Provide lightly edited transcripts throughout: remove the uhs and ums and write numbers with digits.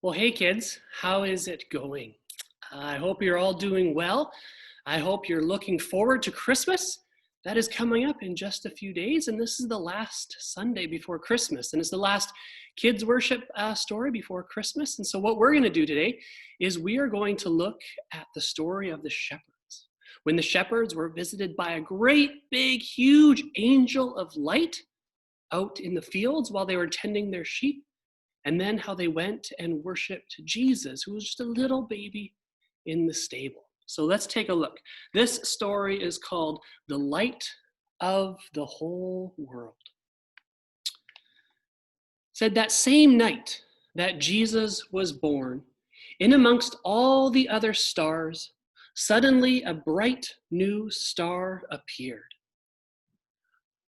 Well, hey kids, how is it going? I hope you're all doing well. I hope you're looking forward to Christmas. That is coming up in just a few days, and this is the last Sunday before Christmas, and it's the last kids worship story before Christmas. And so what we're going to do today is we are going to look at the story of the shepherds. When the shepherds were visited by a great, big, huge angel of light out in the fields while they were tending their sheep, and then how they went and worshiped Jesus, who was just a little baby in the stable. So let's take a look. This story is called The Light of the Whole World. It said that same night that Jesus was born, in amongst all the other stars, suddenly a bright new star appeared.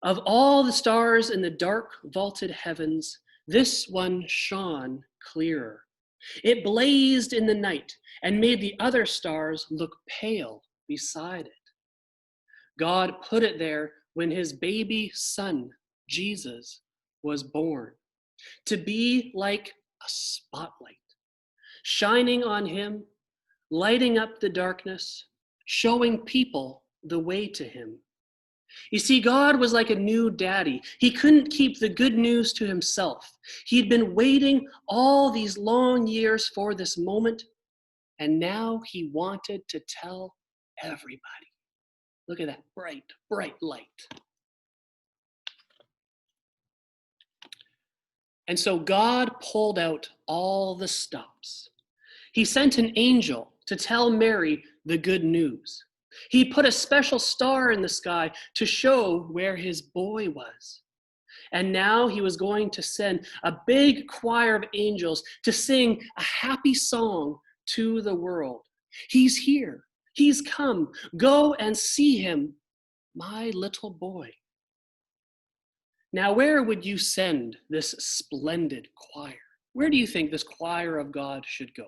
Of all the stars in the dark vaulted heavens, this one shone clearer. It blazed in the night and made the other stars look pale beside it. God put it there when his baby son, Jesus, was born, to be like a spotlight, shining on him, lighting up the darkness, showing people the way to him. You see, God was like a new daddy. He couldn't keep the good news to himself. He'd been waiting all these long years for this moment, and now he wanted to tell everybody. Look at that bright, bright light. And so God pulled out all the stops. He sent an angel to tell Mary the good news. He put a special star in the sky to show where his boy was. And now he was going to send a big choir of angels to sing a happy song to the world. He's here. He's come. Go and see him, my little boy. Now, where would you send this splendid choir? Where do you think this choir of God should go?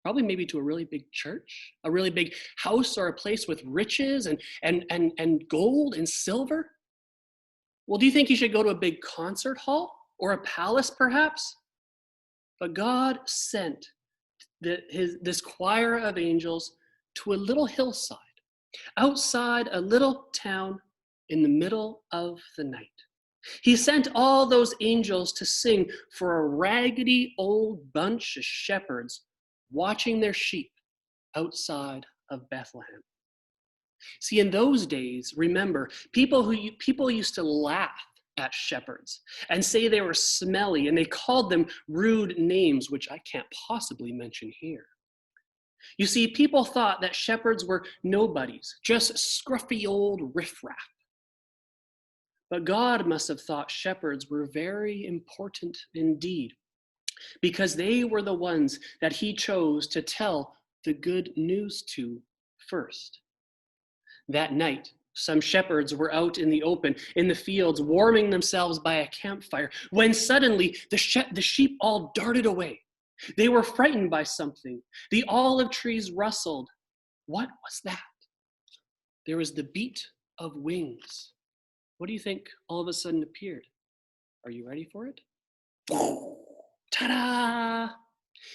Probably maybe to a really big church, a really big house, or a place with riches and gold and silver. Well, do you think he should go to a big concert hall or a palace perhaps? But God sent this choir of angels to a little hillside, outside a little town in the middle of the night. He sent all those angels to sing for a raggedy old bunch of shepherds watching their sheep outside of Bethlehem. See, in those days, remember, people used to laugh at shepherds and say they were smelly, and they called them rude names, which I can't possibly mention here. You see, people thought that shepherds were nobodies, just scruffy old riffraff. But God must have thought shepherds were very important indeed, because they were the ones that he chose to tell the good news to first. That night, some shepherds were out in the open, in the fields, warming themselves by a campfire, when suddenly the sheep all darted away. They were frightened by something. The olive trees rustled. What was that? There was the beat of wings. What do you think all of a sudden appeared? Are you ready for it? Ta-da!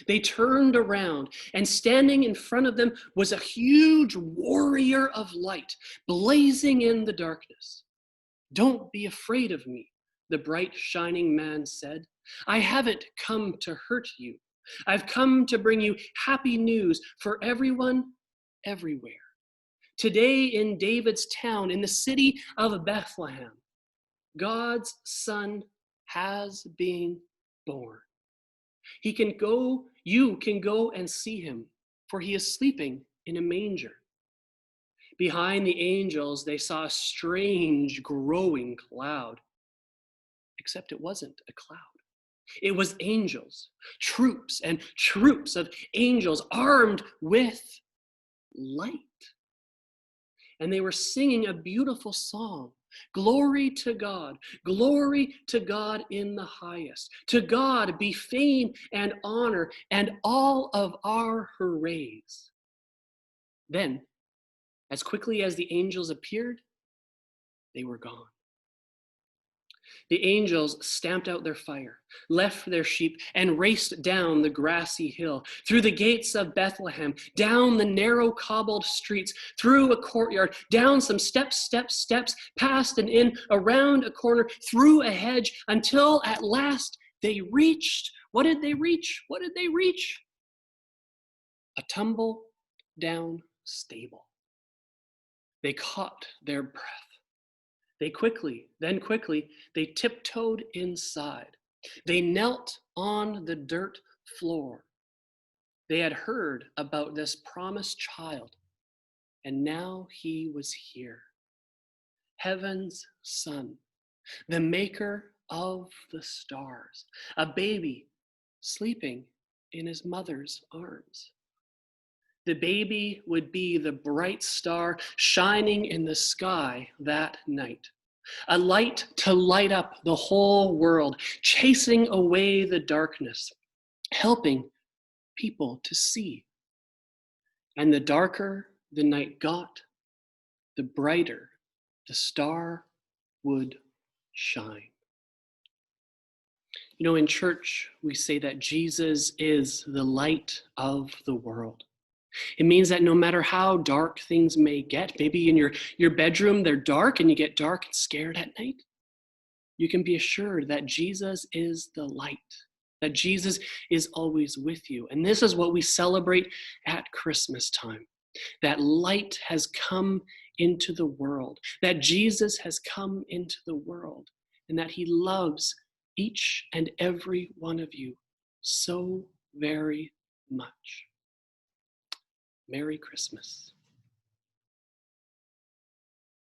They turned around, and standing in front of them was a huge warrior of light, blazing in the darkness. "Don't be afraid of me," the bright, shining man said. "I haven't come to hurt you. I've come to bring you happy news for everyone, everywhere. Today in David's town, in the city of Bethlehem, God's Son has been born. You can go and see him, for he is sleeping in a manger." Behind the angels, they saw a strange growing cloud. Except it wasn't a cloud. It was angels, troops and troops of angels armed with light. And they were singing a beautiful song. Glory to God in the highest. To God be fame and honor and all of our hoorays. Then, as quickly as the angels appeared, they were gone. The angels stamped out their fire, left their sheep, and raced down the grassy hill, through the gates of Bethlehem, down the narrow cobbled streets, through a courtyard, down some steps, past and in, around a corner, through a hedge, until at last they reached. What did they reach? What did they reach? A tumble down stable. They caught their breath. Then quickly, they tiptoed inside. They knelt on the dirt floor. They had heard about this promised child, and now he was here. Heaven's Son, the maker of the stars, a baby sleeping in his mother's arms. The baby would be the bright star shining in the sky that night, a light to light up the whole world, chasing away the darkness, helping people to see. And the darker the night got, the brighter the star would shine. You know, in church, we say that Jesus is the light of the world. It means that no matter how dark things may get, maybe in your bedroom they're dark and you get dark and scared at night, you can be assured that Jesus is the light, that Jesus is always with you. And this is what we celebrate at Christmas time, that light has come into the world, that Jesus has come into the world, and that he loves each and every one of you so very much. Merry Christmas.